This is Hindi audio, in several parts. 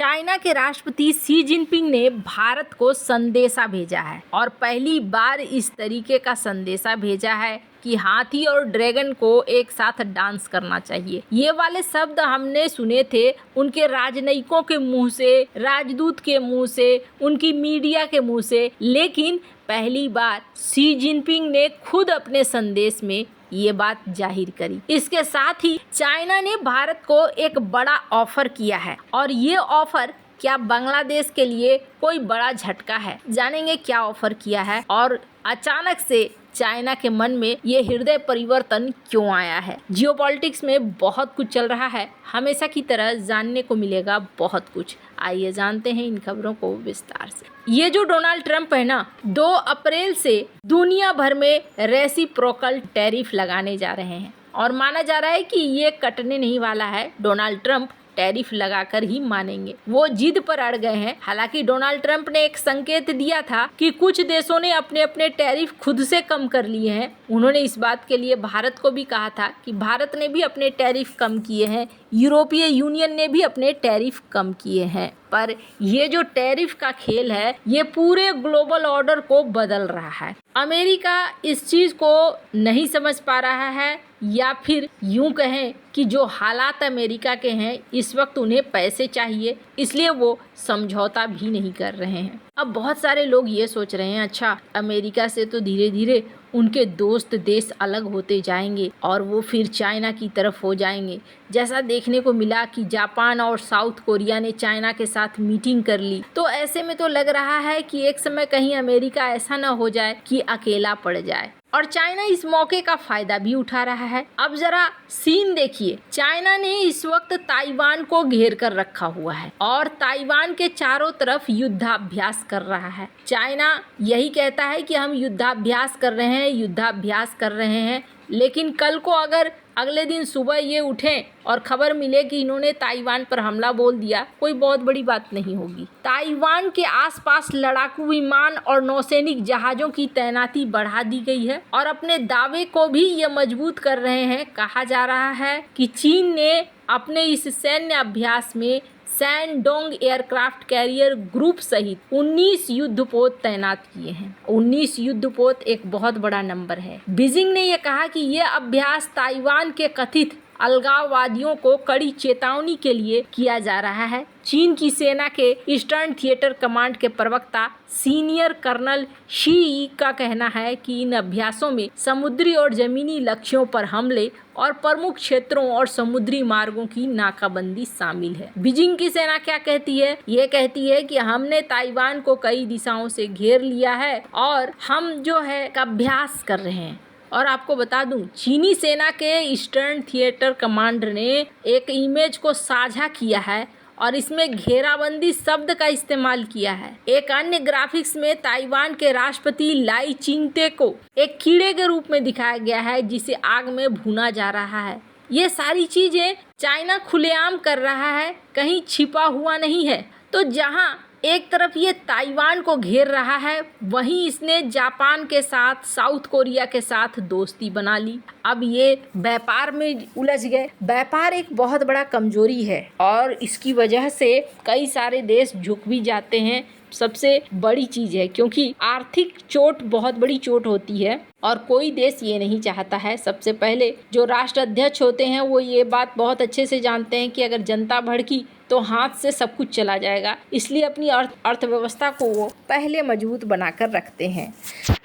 चाइना के राष्ट्रपति शी जिनपिंग ने भारत को संदेशा भेजा है और पहली बार इस तरीके का संदेशा भेजा है कि हाथी और ड्रैगन को एक साथ डांस करना चाहिए। ये वाले शब्द हमने सुने थे उनके राजनयिकों के मुंह से, राजदूत के मुंह से, उनकी मीडिया के मुंह से, लेकिन पहली बार शी जिनपिंग ने खुद अपने संदेश में ये बात जाहिर करी। इसके साथ ही चाइना ने भारत को एक बड़ा ऑफर किया है और ये ऑफर क्या बांग्लादेश के लिए कोई बड़ा झटका है? जानेंगे क्या ऑफर किया है और अचानक से चाइना के मन में ये हृदय परिवर्तन क्यों आया है। जियोपॉलिटिक्स में बहुत कुछ चल रहा है, हमेशा की तरह जानने को मिलेगा बहुत कुछ। आइए जानते हैं इन खबरों को विस्तार से। ये जो डोनाल्ड ट्रंप है ना, 2 अप्रैल से दुनिया भर में रेसिप्रोकल टैरिफ लगाने जा रहे हैं और माना जा रहा है कि ये कटने नहीं वाला है। डोनाल्ड ट्रंप टैरिफ लगाकर ही मानेंगे, वो जिद पर अड़ गए हैं। हालांकि डोनाल्ड ट्रंप ने एक संकेत दिया था कि कुछ देशों ने अपने अपने टैरिफ खुद से कम कर लिए हैं। उन्होंने इस बात के लिए भारत को भी कहा था कि भारत ने भी अपने टैरिफ कम किए हैं, यूरोपीय यूनियन ने भी अपने टैरिफ कम किए हैं। पर ये जो टैरिफ का खेल है ये पूरे ग्लोबल ऑर्डर को बदल रहा है। अमेरिका इस चीज को नहीं समझ पा रहा है या फिर यूं कहें कि जो हालात अमेरिका के हैं इस वक्त उन्हें पैसे चाहिए, इसलिए वो समझौता भी नहीं कर रहे हैं। अब बहुत सारे लोग ये सोच रहे हैं अच्छा अमेरिका से तो धीरे धीरे उनके दोस्त देश अलग होते जाएंगे और वो फिर चाइना की तरफ हो जाएंगे। जैसा देखने को मिला कि जापान और साउथ कोरिया ने चाइना के साथ मीटिंग कर ली, तो ऐसे में तो लग रहा है कि एक समय कहीं अमेरिका ऐसा न हो जाए कि अकेला पड़ जाए और चाइना इस मौके का फायदा भी उठा रहा है। अब जरा सीन देखिए, चाइना ने इस वक्त ताइवान को घेर कर रखा हुआ है और ताइवान के चारों तरफ युद्धाभ्यास कर रहा है। चाइना यही कहता है कि हम युद्धाभ्यास कर रहे हैं, युद्धाभ्यास कर रहे हैं, लेकिन कल को अगर अगले दिन सुबह ये उठें और खबर मिले कि इन्होंने ताइवान पर हमला बोल दिया, कोई बहुत बड़ी बात नहीं होगी। ताइवान के आसपास लड़ाकू विमान और नौसैनिक जहाज़ों की तैनाती बढ़ा दी गई है और अपने दावे को भी ये मजबूत कर रहे हैं। कहा जा रहा है कि चीन ने अपने इस सैन्य अभ्यास में सैनडोंग एयरक्राफ्ट कैरियर ग्रुप सहित 19 युद्धपोत तैनात किए हैं। 19 युद्धपोत एक बहुत बड़ा नंबर है। बीजिंग ने यह कहा कि यह अभ्यास ताइवान के कथित अलगाववादियों को कड़ी चेतावनी के लिए किया जा रहा है। चीन की सेना के ईस्टर्न थिएटर कमांड के प्रवक्ता सीनियर कर्नल शी का कहना है कि इन अभ्यासों में समुद्री और जमीनी लक्ष्यों पर हमले और प्रमुख क्षेत्रों और समुद्री मार्गों की नाकाबंदी शामिल है। बीजिंग की सेना क्या कहती है? ये कहती है कि हमने ताइवान को कई दिशाओं से घेर लिया है और हम जो है अभ्यास कर रहे हैं। और आपको बता दूं, चीनी सेना के ईस्टर्न थिएटर कमांडर ने एक इमेज को साझा किया है और इसमें घेराबंदी शब्द का इस्तेमाल किया है। एक अन्य ग्राफिक्स में ताइवान के राष्ट्रपति लाई चिंगते को एक कीड़े के रूप में दिखाया गया है जिसे आग में भुना जा रहा है। ये सारी चीजें चाइना खुलेआम कर रहा है, कहीं छिपा हुआ नहीं है। तो जहां एक तरफ ये ताइवान को घेर रहा है, वहीं इसने जापान के साथ, साउथ कोरिया के साथ दोस्ती बना ली। अब ये व्यापार में उलझ गए। व्यापार एक बहुत बड़ा कमजोरी है और इसकी वजह से कई सारे देश झुक भी जाते हैं। सबसे बड़ी चीज़ है क्योंकि आर्थिक चोट बहुत बड़ी चोट होती है और कोई देश ये नहीं चाहता है। सबसे पहले जो राष्ट्राध्यक्ष होते हैं वो ये बात बहुत अच्छे से जानते हैं कि अगर जनता भड़की तो हाथ से सब कुछ चला जाएगा, इसलिए अपनी अर्थव्यवस्था को वो पहले मजबूत बनाकर रखते हैं।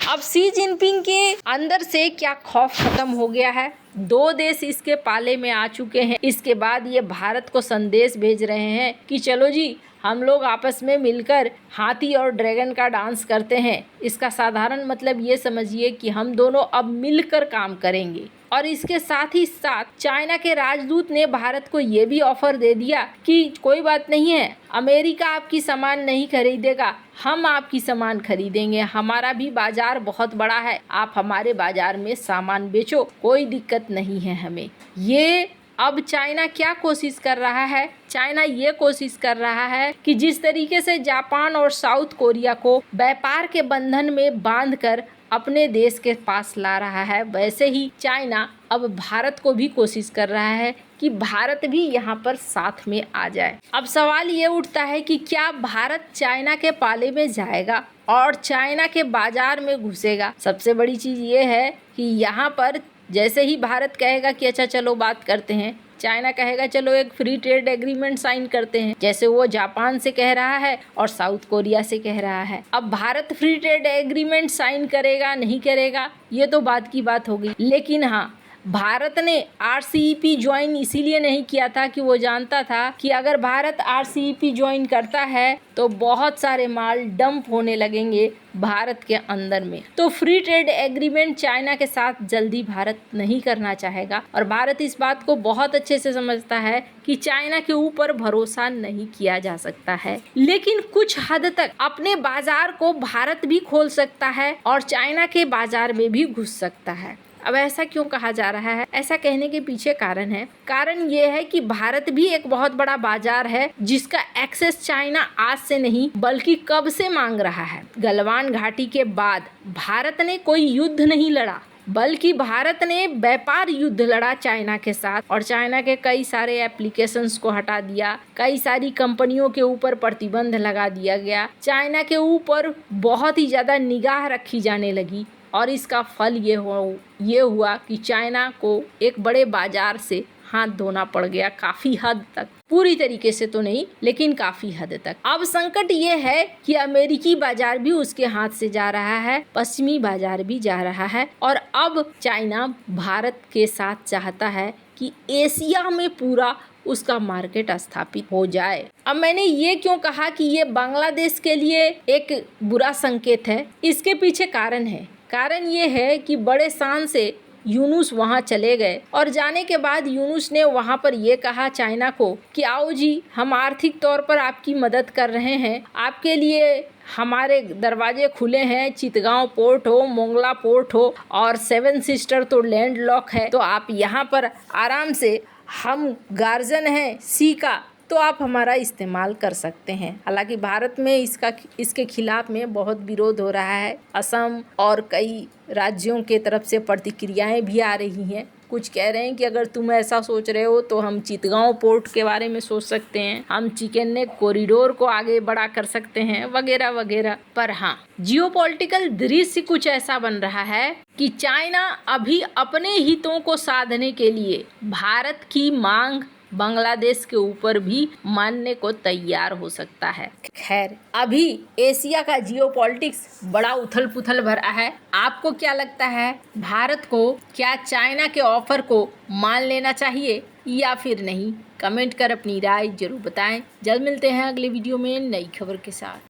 अब शी जिनपिंग के अंदर से क्या खौफ खत्म हो गया है? 2 देश इसके पाले में आ चुके हैं। इसके बाद ये भारत को संदेश भेज रहे हैं कि चलो जी, हम लोग आपस में मिलकर हाथी और ड्रैगन का डांस करते हैं। इसका साधारण मतलब ये समझिए कि हम दोनों अब मिलकर काम करेंगे। और इसके साथ ही साथ चाइना के राजदूत ने भारत को ये भी ऑफर दे दिया कि कोई बात नहीं है, अमेरिका आपकी सामान नहीं खरीदेगा, हम आपकी सामान खरीदेंगे। हमारा भी बाजार बहुत बड़ा है, आप हमारे बाजार में सामान बेचो, कोई दिक्कत नहीं है हमें। ये अब चाइना क्या कोशिश कर रहा है? चाइना ये कोशिश कर रहा है कि जिस तरीके से जापान और साउथ कोरिया को व्यापार के बंधन में बांधकर अपने देश के पास ला रहा है, वैसे ही चाइना अब भारत को भी कोशिश कर रहा है कि भारत भी यहाँ पर साथ में आ जाए। अब सवाल ये उठता है कि क्या भारत चाइना के पाले में जाएगा और चाइना के बाजार में घुसेगा। सबसे बड़ी चीज़ ये है कि यहाँ पर जैसे ही भारत कहेगा कि अच्छा चलो बात करते हैं, चाइना कहेगा चलो एक फ्री ट्रेड एग्रीमेंट साइन करते हैं, जैसे वो जापान से कह रहा है और साउथ कोरिया से कह रहा है। अब Bharat free trade agreement sign करेगा नहीं करेगा ये तो बात की बात होगी, लेकिन हाँ, भारत ने RCEP ज्वाइन इसीलिए नहीं किया था कि वो जानता था कि अगर भारत RCEP ज्वाइन करता है तो बहुत सारे माल डंप होने लगेंगे भारत के अंदर में। तो फ्री ट्रेड एग्रीमेंट चाइना के साथ जल्दी भारत नहीं करना चाहेगा और भारत इस बात को बहुत अच्छे से समझता है कि चाइना के ऊपर भरोसा नहीं किया जा सकता है, लेकिन कुछ हद तक अपने बाजार को भारत भी खोल सकता है और चाइना के बाजार में भी घुस सकता है। अब ऐसा क्यों कहा जा रहा है? ऐसा कहने के पीछे कारण है। कारण ये है कि भारत भी एक बहुत बड़ा बाजार है जिसका एक्सेस चाइना आज से नहीं बल्कि कब से मांग रहा है। गलवान घाटी के बाद भारत ने कोई युद्ध नहीं लड़ा, बल्कि भारत ने व्यापार युद्ध लड़ा चाइना के साथ और चाइना के कई सारे एप्लीकेशंस को हटा दिया, कई सारी कंपनियों के ऊपर प्रतिबंध लगा दिया गया, चाइना के ऊपर बहुत ही ज़्यादा निगाह रखी जाने लगी और इसका फल ये हुआ कि चाइना को एक बड़े बाजार से हाथ धोना पड़ गया काफ़ी हद तक। पूरी तरीके से तो नहीं, लेकिन काफ़ी हद तक। अब संकट ये है कि अमेरिकी बाजार भी उसके हाथ से जा रहा है, पश्चिमी बाजार भी जा रहा है और अब चाइना भारत के साथ चाहता है कि एशिया में पूरा उसका मार्केट स्थापित हो जाए। अब मैंने ये क्यों कहा कि ये बांग्लादेश के लिए एक बुरा संकेत है, इसके पीछे कारण है। कारण ये है कि बड़े शान से यूनुस वहाँ चले गए और जाने के बाद यूनुस ने वहाँ पर ये कहा चाइना को कि आओ जी, हम आर्थिक तौर पर आपकी मदद कर रहे हैं, आपके लिए हमारे दरवाजे खुले हैं, चितगांव पोर्ट हो, मोंगला पोर्ट हो और सेवन सिस्टर तो लैंड लॉक है, तो आप यहाँ पर आराम से, हम गार्जियन हैं सी का, तो आप हमारा इस्तेमाल कर सकते हैं। हालांकि भारत में इसके खिलाफ में बहुत विरोध हो रहा है। असम और कई राज्यों के तरफ से प्रतिक्रियाएं भी आ रही हैं। कुछ कह रहे हैं कि अगर तुम ऐसा सोच रहे हो तो हम चितगांव पोर्ट के बारे में सोच सकते हैं, हम चिकन नेक कॉरिडोर को आगे बढ़ा कर सकते हैं, वगैरह वगैरह। पर हाँ, जियोपॉलिटिकल दृश्य कुछ ऐसा बन रहा है कि चाइना अभी अपने हितों को साधने के लिए भारत की मांग बांग्लादेश के ऊपर भी मानने को तैयार हो सकता है। खैर, अभी एशिया का जियोपॉलिटिक्स बड़ा उथल पुथल भरा है। आपको क्या लगता है, भारत को क्या चाइना के ऑफर को मान लेना चाहिए या फिर नहीं? कमेंट कर अपनी राय जरूर बताएं। जल्द मिलते हैं अगले वीडियो में नई खबर के साथ।